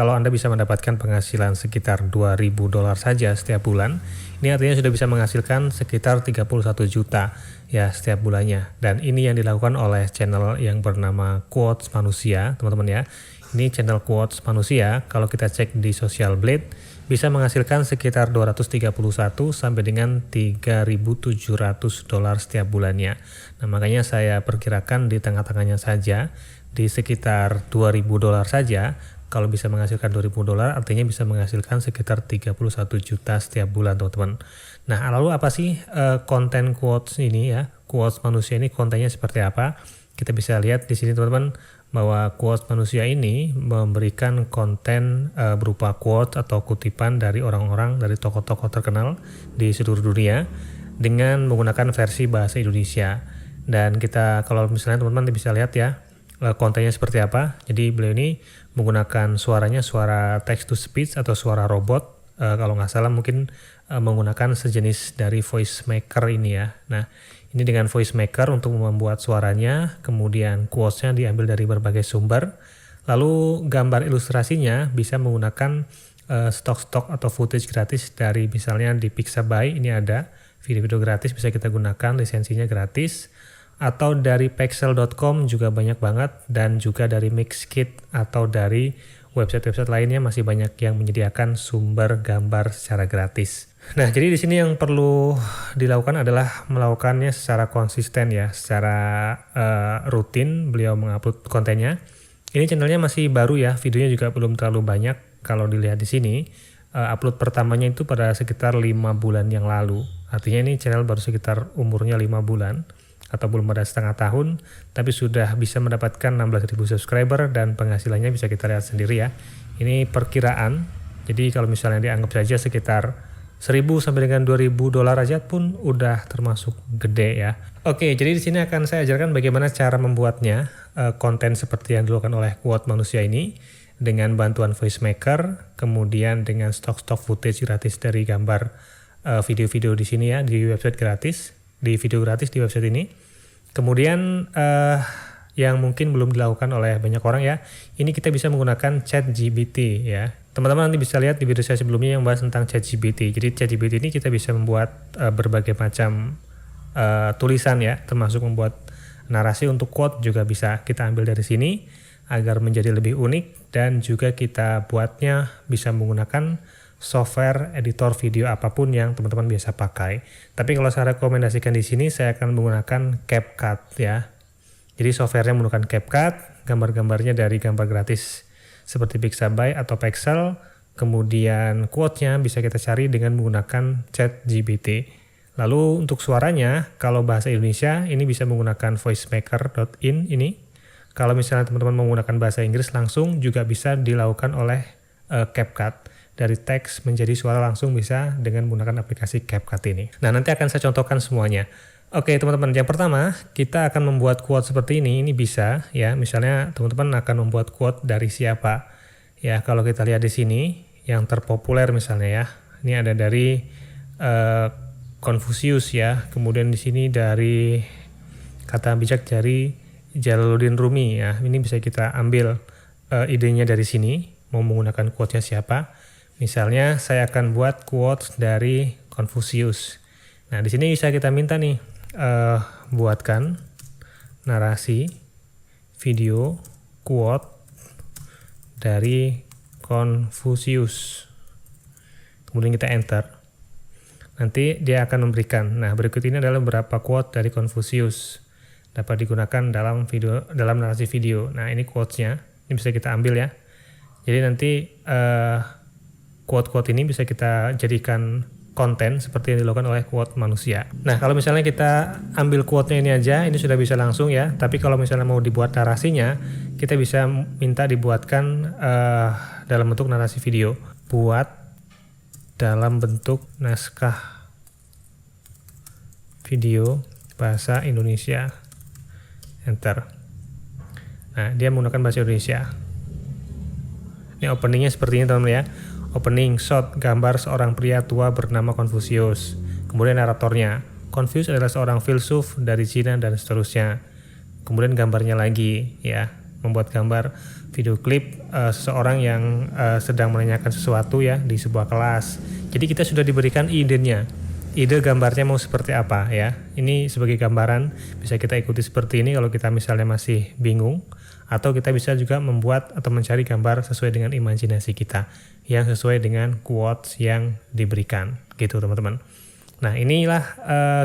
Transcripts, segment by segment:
Kalau Anda bisa mendapatkan penghasilan sekitar $2.000 saja setiap bulan, ini artinya sudah bisa menghasilkan sekitar 31 juta ya setiap bulannya. Dan ini yang dilakukan oleh channel yang bernama Quotes Manusia, teman-teman ya. Ini channel Quotes Manusia, kalau kita cek di Social Blade, bisa menghasilkan sekitar 231 sampai dengan $3.700 setiap bulannya. Nah, makanya saya perkirakan di tengah-tengahnya saja, di sekitar $2.000 saja. Kalau bisa menghasilkan $2.000 artinya bisa menghasilkan sekitar 31 juta setiap bulan, teman-teman. Nah, lalu apa sih konten quotes ini ya? Quotes manusia ini kontennya seperti apa? Kita bisa lihat di sini, teman-teman, bahwa quotes manusia ini memberikan konten berupa quotes atau kutipan dari orang-orang, dari tokoh-tokoh terkenal di seluruh dunia dengan menggunakan versi bahasa Indonesia. Dan kita kalau misalnya teman-teman bisa lihat ya, kontennya seperti apa. Jadi beliau ini menggunakan suaranya suara text to speech atau suara robot. Kalau nggak salah mungkin menggunakan sejenis dari voice maker ini ya. Nah, ini dengan voice maker untuk membuat suaranya, kemudian quotes-nya diambil dari berbagai sumber. Lalu gambar ilustrasinya bisa menggunakan stok-stok atau footage gratis dari misalnya di Pixabay. Ini ada video-video gratis bisa kita gunakan, lisensinya gratis. Atau dari pexel.com juga banyak banget, dan juga dari Mixkit atau dari website-website lainnya masih banyak yang menyediakan sumber gambar secara gratis. Nah, jadi di sini yang perlu dilakukan adalah melakukannya secara konsisten ya, secara rutin beliau mengupload kontennya. Ini channelnya masih baru ya, videonya juga belum terlalu banyak. Kalau dilihat di sini, upload pertamanya itu pada sekitar 5 bulan yang lalu. Artinya ini channel baru sekitar umurnya 5 bulan. Atau belum ada setengah tahun, tapi sudah bisa mendapatkan 16.000 subscriber dan penghasilannya bisa kita lihat sendiri ya. Ini perkiraan, jadi kalau misalnya dianggap saja sekitar 1.000 sampai dengan $2.000 aja pun udah termasuk gede ya. Oke, jadi di sini akan saya ajarkan bagaimana cara membuatnya, konten seperti yang dilakukan oleh Quotes Manusia ini dengan bantuan voice maker, kemudian dengan stok-stok footage gratis dari gambar video-video di sini ya, di website gratis. Di video gratis di website ini. Kemudian yang mungkin belum dilakukan oleh banyak orang ya, ini kita bisa menggunakan ChatGPT ya. Teman-teman nanti bisa lihat di video saya sebelumnya yang bahas tentang ChatGPT. Jadi ChatGPT ini kita bisa membuat berbagai macam tulisan ya, termasuk membuat narasi untuk quote juga bisa kita ambil dari sini agar menjadi lebih unik, dan juga kita buatnya bisa menggunakan software editor video apapun yang teman-teman biasa pakai. Tapi kalau saya rekomendasikan di sini, saya akan menggunakan CapCut ya. Jadi softwarenya menggunakan CapCut, gambar-gambarnya dari gambar gratis seperti Pixabay atau Pexel. Kemudian quote-nya bisa kita cari dengan menggunakan ChatGPT. Lalu untuk suaranya, kalau bahasa Indonesia ini bisa menggunakan voicemaker.in ini. Kalau misalnya teman-teman menggunakan bahasa Inggris langsung juga bisa dilakukan oleh CapCut. Dari teks menjadi suara langsung bisa dengan menggunakan aplikasi CapCut ini. Nah, nanti akan saya contohkan semuanya. Oke, teman-teman, yang pertama kita akan membuat quote seperti ini bisa ya. Misalnya teman-teman akan membuat quote dari siapa? Ya, kalau kita lihat di sini yang terpopuler misalnya ya. Ini ada dari Confucius ya. Kemudian di sini dari kata bijak dari Jalaluddin Rumi ya. Ini bisa kita ambil idenya dari sini, mau menggunakan quote-nya siapa. Misalnya saya akan buat quotes dari Confucius. Nah, di sini bisa kita minta nih buatkan narasi video quote dari Confucius. Kemudian kita enter. Nanti dia akan memberikan. Nah, berikut ini adalah beberapa quote dari Confucius dapat digunakan dalam narasi video. Nah, ini quotes-nya. Ini bisa kita ambil ya. Jadi nanti quote-quote ini bisa kita jadikan konten seperti yang dilakukan oleh Quotes Manusia. Nah, kalau misalnya kita ambil quote-nya ini aja, ini sudah bisa langsung ya. Tapi kalau misalnya mau dibuat narasinya, kita bisa minta dibuatkan dalam bentuk narasi video. Buat dalam bentuk naskah video bahasa Indonesia. Enter. Nah, dia menggunakan bahasa Indonesia. Ini openingnya seperti ini, teman-teman ya. Opening shot, gambar seorang pria tua bernama Confucius. Kemudian naratornya, Confucius adalah seorang filsuf dari Cina dan seterusnya. Kemudian gambarnya lagi ya. membuat gambar video klip seseorang yang sedang menanyakan sesuatu ya di sebuah kelas. Jadi kita sudah diberikan idenya, ide gambarnya mau seperti apa ya. Ini sebagai gambaran bisa kita ikuti seperti ini kalau kita misalnya masih bingung, atau kita bisa juga membuat atau mencari gambar sesuai dengan imajinasi kita yang sesuai dengan quotes yang diberikan gitu teman-teman. Nah inilah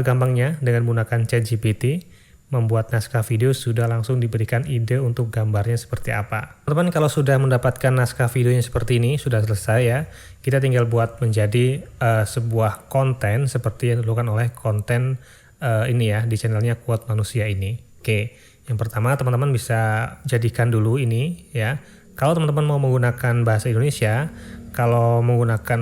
gampangnya dengan menggunakan ChatGPT membuat naskah video sudah langsung diberikan ide untuk gambarnya seperti apa. Teman-teman kalau sudah mendapatkan naskah videonya seperti ini sudah selesai ya, kita tinggal buat menjadi sebuah konten seperti yang dilakukan oleh konten ini ya di channelnya Quote Manusia ini. Oke, yang pertama teman-teman bisa jadikan dulu ini ya. Kalau teman-teman mau menggunakan bahasa Indonesia, kalau menggunakan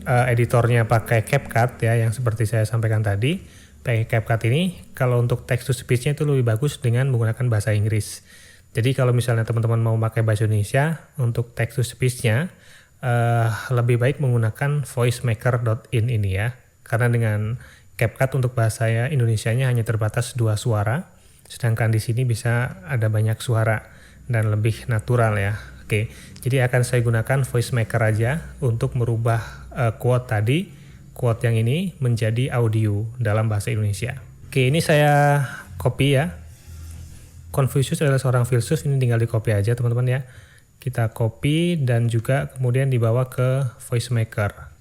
editornya pakai CapCut ya yang seperti saya sampaikan tadi, pakai CapCut ini, kalau untuk text to speech-nya itu lebih bagus dengan menggunakan bahasa Inggris. Jadi kalau misalnya teman-teman mau pakai bahasa Indonesia untuk text to speech-nya, lebih baik menggunakan voicemaker.in ini ya. Karena dengan CapCut untuk bahasa Indonesianya hanya terbatas 2 suara, sedangkan di sini bisa ada banyak suara dan lebih natural ya. Oke, jadi akan saya gunakan voicemaker aja untuk merubah quote tadi, quote yang ini menjadi audio dalam bahasa Indonesia. Oke, ini saya copy ya. Confucius adalah seorang filsuf, ini tinggal di copy aja teman-teman ya. Kita copy dan juga kemudian dibawa ke voicemaker.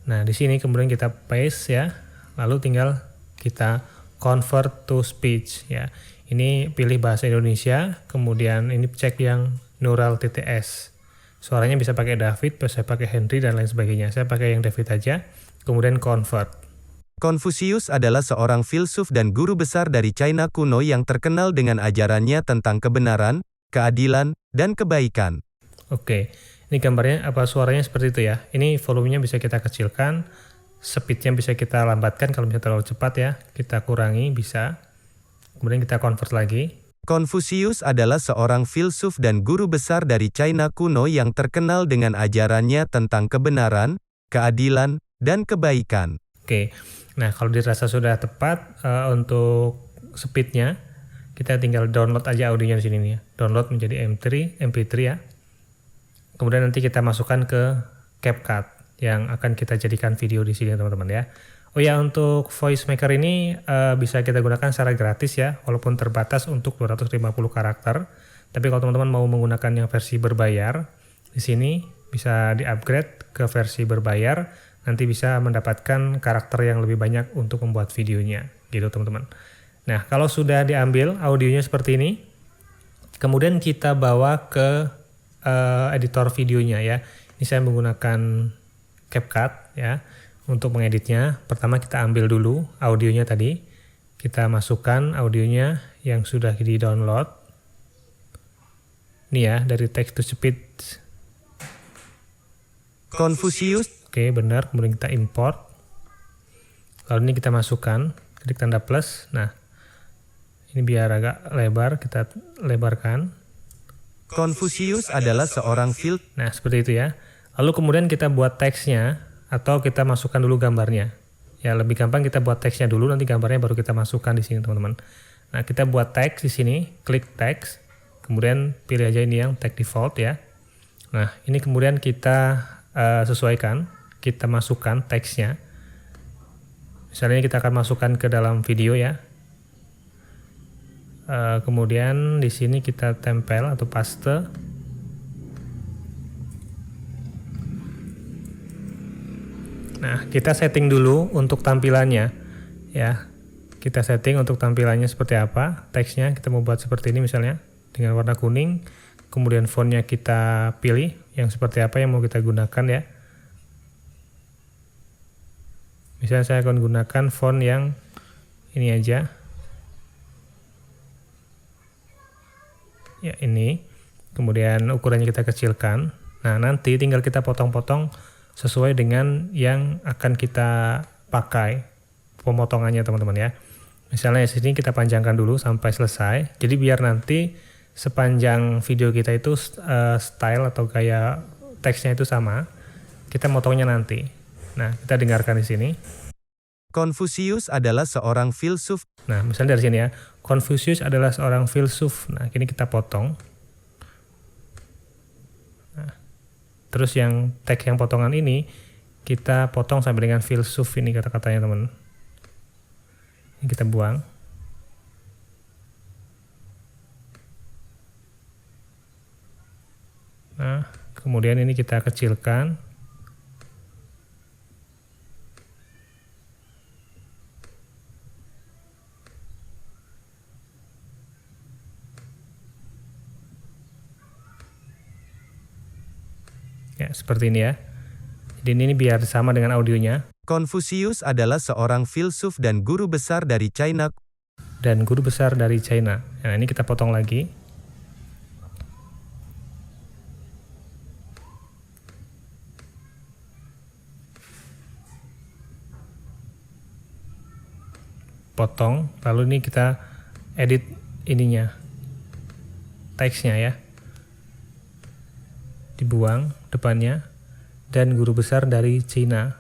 Nah, di sini kemudian kita paste ya. Lalu tinggal kita convert to speech ya. Ini pilih bahasa Indonesia, kemudian ini cek yang neural TTS. Suaranya bisa pakai David, bisa pakai Henry dan lain sebagainya. Saya pakai yang David aja, kemudian convert. Confucius adalah seorang filsuf dan guru besar dari China kuno yang terkenal dengan ajarannya tentang kebenaran, keadilan, dan kebaikan. Oke, ini gambarnya suaranya seperti itu ya. Ini volumenya bisa kita kecilkan, speednya bisa kita lambatkan kalau misalnya terlalu cepat ya. Kita kurangi bisa. Kemudian kita convert lagi. Confucius adalah seorang filsuf dan guru besar dari China kuno yang terkenal dengan ajarannya tentang kebenaran, keadilan, dan kebaikan. Oke, nah kalau dirasa sudah tepat untuk speednya, kita tinggal download aja audionya di sini nih ya. Download menjadi MP3 ya. Kemudian nanti kita masukkan ke CapCut yang akan kita jadikan video di sini teman-teman ya. Oh ya, untuk voice maker ini bisa kita gunakan secara gratis ya, walaupun terbatas untuk 250 karakter. Tapi kalau teman-teman mau menggunakan yang versi berbayar, di sini bisa di-upgrade ke versi berbayar, nanti bisa mendapatkan karakter yang lebih banyak untuk membuat videonya, gitu teman-teman. Nah, kalau sudah diambil audionya seperti ini, kemudian kita bawa ke editor videonya ya. Ini saya menggunakan CapCut ya. Untuk mengeditnya, pertama kita ambil dulu audionya tadi. Kita masukkan audionya yang sudah di-download. Ini ya, dari text to speech. Confucius. Oke, benar. Kemudian kita import. Lalu ini kita masukkan, klik tanda plus. Nah, ini biar agak lebar, kita lebarkan. Confucius adalah seorang filsuf. Nah, seperti itu ya. Lalu kemudian kita buat teksnya, atau kita masukkan dulu gambarnya. Ya, lebih gampang kita buat teksnya dulu, nanti gambarnya baru kita masukkan di sini, teman-teman. Nah, kita buat teks di sini, klik teks, kemudian pilih aja ini yang tag default ya. Nah, ini kemudian kita sesuaikan, kita masukkan teksnya. Misalnya kita akan masukkan ke dalam video ya. Kemudian di sini kita tempel atau paste. Nah, kita setting dulu untuk tampilannya ya. Kita setting untuk tampilannya seperti apa. Teksnya kita mau buat seperti ini misalnya dengan warna kuning. Kemudian fontnya kita pilih yang seperti apa yang mau kita gunakan ya. Misalnya saya akan gunakan font yang ini aja. Ya, ini. Kemudian ukurannya kita kecilkan. Nah, nanti tinggal kita potong-potong sesuai dengan yang akan kita pakai pemotongannya teman-teman ya. Misalnya di sini kita panjangkan dulu sampai selesai. Jadi biar nanti sepanjang video kita itu style atau gaya teksnya itu sama. Kita motongnya nanti. Nah, kita dengarkan di sini. Confucius adalah seorang filsuf. Nah, misalnya dari sini ya. Confucius adalah seorang filsuf. Nah, ini kita potong. Terus yang tag yang potongan ini kita potong sampai dengan filsuf ini kata-katanya teman. Ini kita buang. Nah, kemudian ini kita kecilkan. Ya, seperti ini ya. Jadi ini biar sama dengan audionya. Konfusius adalah seorang filsuf dan guru besar dari China. Nah, ini kita potong lagi. Potong, lalu ini kita edit ininya, teksnya ya. Dibuang depannya, dan guru besar dari Cina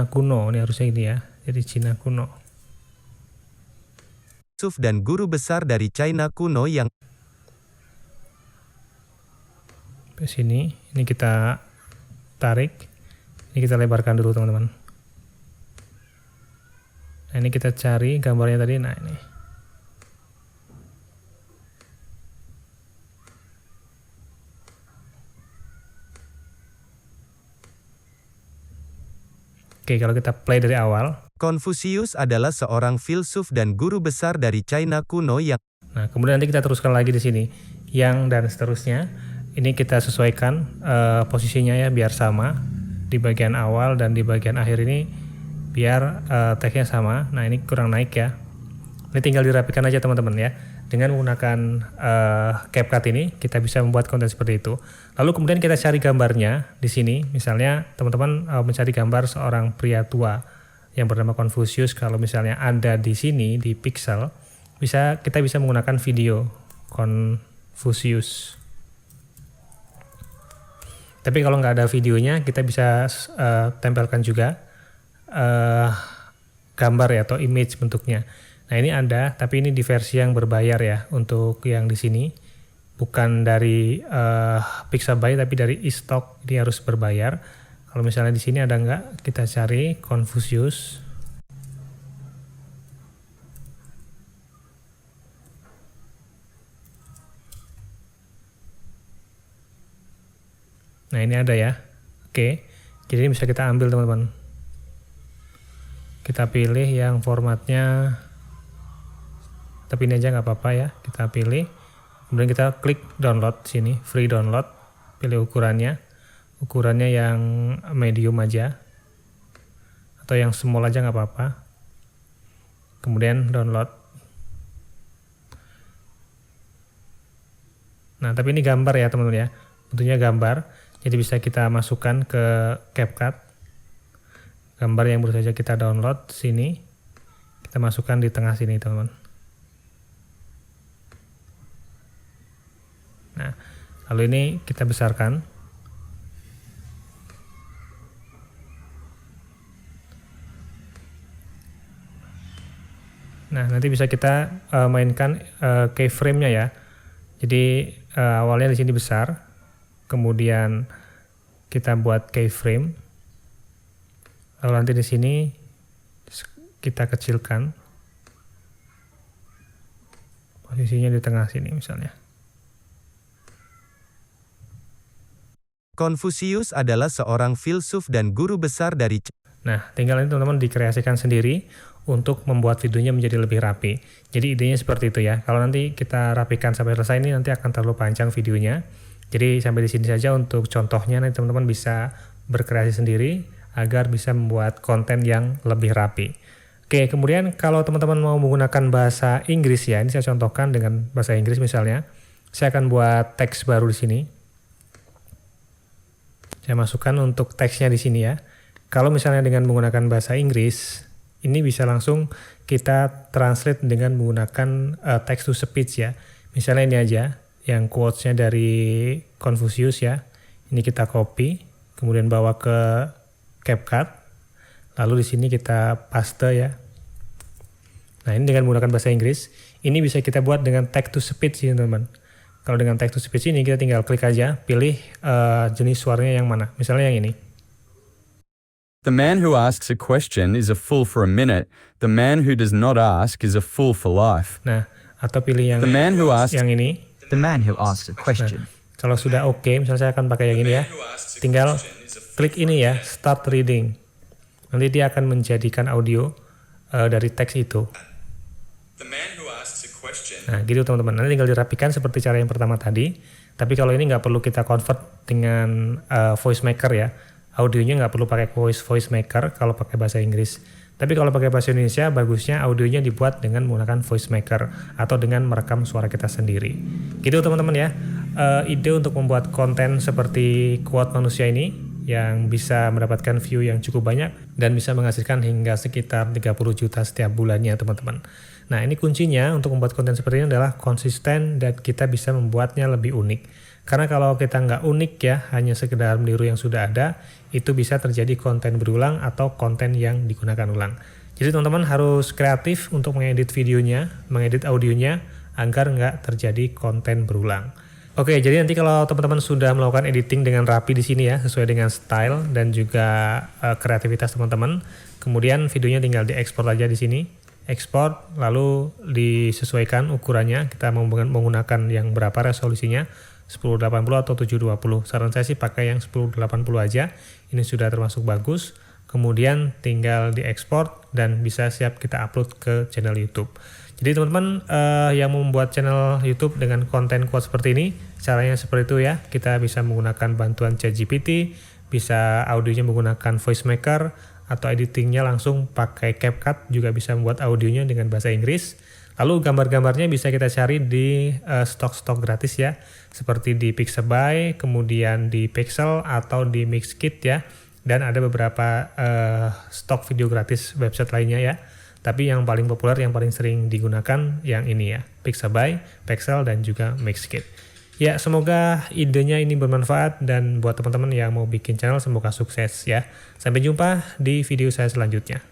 kuno, ini harusnya ini ya, jadi Cina kuno. Filsuf dan guru besar dari China kuno yang Ke sini, ini kita tarik, ini kita lebarkan dulu teman-teman. Nah, ini kita cari gambarnya tadi, nah ini. Oke, kalau kita play dari awal. Konfusius adalah seorang filsuf dan guru besar dari China kuno yang Nah, kemudian nanti kita teruskan lagi di sini, yang dan seterusnya. Ini kita sesuaikan posisinya ya, biar sama di bagian awal dan di bagian akhir ini biar tagnya sama. Nah, ini kurang naik ya. Ini tinggal dirapikan aja teman-teman ya. Dengan menggunakan CapCut ini kita bisa membuat konten seperti itu. Lalu kemudian kita cari gambarnya di sini. Misalnya teman-teman mencari gambar seorang pria tua yang bernama Konfusius. Kalau misalnya ada di sini di pixel, kita bisa menggunakan video Konfusius. Tapi kalau nggak ada videonya, kita bisa tempelkan juga gambar ya, atau image bentuknya. Nah, ini ada, tapi ini di versi yang berbayar ya. Untuk yang di sini bukan dari Pixabay, tapi dari e-stock, ini harus berbayar. Kalau misalnya di sini ada nggak, kita cari Konfusius. Nah, ini ada ya. Oke, jadi ini bisa kita ambil teman-teman. Kita pilih yang formatnya, tapi ini aja nggak apa-apa ya. Kita pilih, kemudian kita klik download sini, free download. Pilih ukurannya yang medium aja, atau yang small aja nggak apa-apa. Kemudian download. Nah, tapi ini gambar ya teman-teman ya, bentuknya gambar. Jadi bisa kita masukkan ke CapCut. Gambar yang baru saja kita download sini, kita masukkan di tengah sini teman-teman. Nah, lalu ini kita besarkan. Nah, nanti bisa kita mainkan keyframe-nya ya. Jadi awalnya di sini besar, kemudian kita buat keyframe. Lalu nanti di sini kita kecilkan posisinya di tengah sini misalnya. Konfusius adalah seorang filsuf dan guru besar dari Nah, tinggal ini teman-teman dikreasikan sendiri untuk membuat videonya menjadi lebih rapi. Jadi idenya seperti itu ya. Kalau nanti kita rapikan sampai selesai ini nanti akan terlalu panjang videonya. Jadi sampai di sini saja untuk contohnya, nanti teman-teman bisa berkreasi sendiri agar bisa membuat konten yang lebih rapi. Oke, kemudian kalau teman-teman mau menggunakan bahasa Inggris ya, ini saya contohkan dengan bahasa Inggris misalnya. Saya akan buat teks baru di sini. Saya masukkan untuk teksnya di sini ya. Kalau misalnya dengan menggunakan bahasa Inggris, ini bisa langsung kita translate dengan menggunakan text to speech ya. Misalnya ini aja, yang quotes-nya dari Konfusius ya. Ini kita copy, kemudian bawa ke CapCut, lalu di sini kita paste ya. Nah, ini dengan menggunakan bahasa Inggris, ini bisa kita buat dengan text to speech ya teman-teman. Kalau dengan text to speech ini kita tinggal klik aja, pilih jenis suaranya yang mana. Misalnya yang ini. The man who asks a question is a fool for a minute. The man who does not ask is a fool for life. Nah, atau pilih yang The man who asks yang ini. The man who asks a question. Kalau sudah oke, misalnya saya akan pakai yang ini ya. Tinggal klik ini ya, start reading. Nanti dia akan menjadikan audio dari teks itu. The man who asks a question. Nah, gitu teman-teman. Nanti tinggal dirapikan seperti cara yang pertama tadi. Tapi kalau ini nggak perlu kita convert dengan voice maker ya. Audionya nggak perlu pakai voice maker kalau pakai bahasa Inggris. Tapi kalau pakai bahasa Indonesia, bagusnya audionya dibuat dengan menggunakan voice maker atau dengan merekam suara kita sendiri. Gitu teman-teman ya. Ide untuk membuat konten seperti quote manusia ini yang bisa mendapatkan view yang cukup banyak dan bisa menghasilkan hingga sekitar 30 juta setiap bulannya teman-teman. Nah, ini kuncinya untuk membuat konten seperti ini adalah konsisten dan kita bisa membuatnya lebih unik. Karena kalau kita nggak unik ya, hanya sekedar meniru yang sudah ada, itu bisa terjadi konten berulang atau konten yang digunakan ulang. Jadi teman-teman harus kreatif untuk mengedit videonya, mengedit audionya, agar nggak terjadi konten berulang. Oke, jadi nanti kalau teman-teman sudah melakukan editing dengan rapi di sini ya, sesuai dengan style dan juga kreativitas teman-teman, kemudian videonya tinggal diekspor aja di sini. Ekspor, lalu disesuaikan ukurannya, kita menggunakan yang berapa resolusinya, 1080 atau 720. Saran saya sih pakai yang 1080 aja. Ini sudah termasuk bagus. Kemudian tinggal diekspor dan bisa siap kita upload ke channel YouTube. Jadi teman-teman yang mau membuat channel YouTube dengan konten quote seperti ini, caranya seperti itu ya. Kita bisa menggunakan bantuan ChatGPT, bisa audionya menggunakan voice maker, atau editingnya langsung pakai CapCut, juga bisa membuat audionya dengan bahasa Inggris. Lalu gambar-gambarnya bisa kita cari di stok-stok gratis ya, seperti di Pixabay, kemudian di Pixel atau di Mixkit ya. Dan ada beberapa stok video gratis website lainnya ya. Tapi yang paling populer, yang paling sering digunakan yang ini ya, Pixabay, Pixel dan juga Mixkit. Ya, semoga idenya ini bermanfaat dan buat teman-teman yang mau bikin channel semoga sukses ya. Sampai jumpa di video saya selanjutnya.